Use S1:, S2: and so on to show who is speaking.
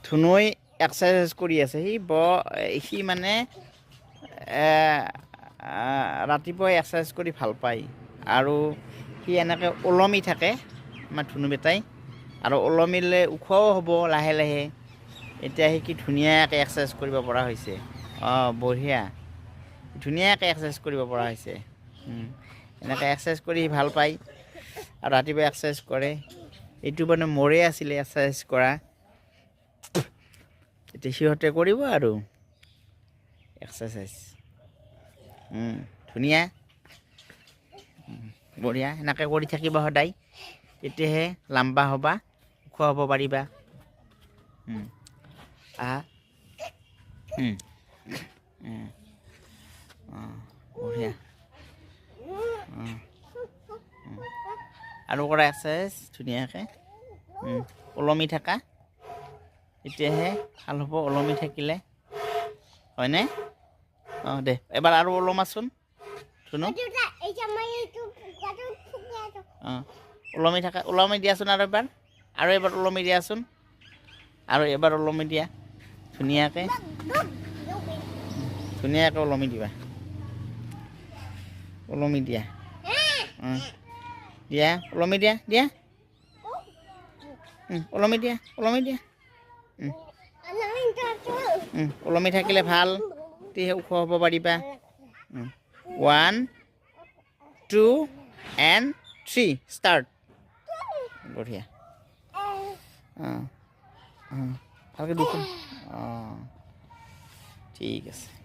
S1: ধুনুই exercise কৰি আছে সি মানে ৰাতিপুৱাই এক্সাৰচাইজ কৰি ভাল পায় আৰু সি এনেকৈ ওলমি থাকে আমাৰ ধুনু বেটাই আৰু ওলমিলে ওখও হ'ব লাহে লাহে এতিয়া সি কি ধুনীয়াকৈ এক্সাৰচাইজ কৰিব পৰা হৈছে বঢ়িয়া ধুনীয়াকৈ এক্সাৰচাইজ কৰিব পৰা হৈছে এনেকৈ এক্সাৰচাইজ কৰি সি ভাল পায় আৰু ৰাতিপুৱা এক্সাৰচাইজ কৰে এইটো মানে মোৰে আছিলে এক্সাৰচাইজ কৰা এতিয়া সিহঁতে কৰিব আৰু এক্সাৰচাইজ ধুনীয়া বঢ়িয়া এনেকৈ কৰি থাকিবা সদায় তেতিয়াহে লাম্বা হ'বা ওখ হ'ব পাৰিবা বঢ়িয়া আৰু কৰা এক্সাৰচাইজ ধুনীয়াকৈ ওলমি থাকা তেতিয়াহে ভাল হ'ব ওলমি থাকিলে হয়নে দে এবাৰ আৰু ওলমাচোন ধুনু ওলমি থাকা ওলমি দিয়াচোন আৰু এবাৰ ওলমি দিয়াচোন আৰু এবাৰ ওলমি দিয়া ধুনীয়াকৈ ওলমি দিবা ওলমি দিয়া দিয়া ওলমি দিয়া ওলমি দিয়া ওলমি থাকিলে ভাল তেতিয়াহে ওখ হ'ব পাৰিবা 1 2 and 3 ষ্টাৰ্ট বঢ়িয়া ভালকৈ দুখন ঠিক আছে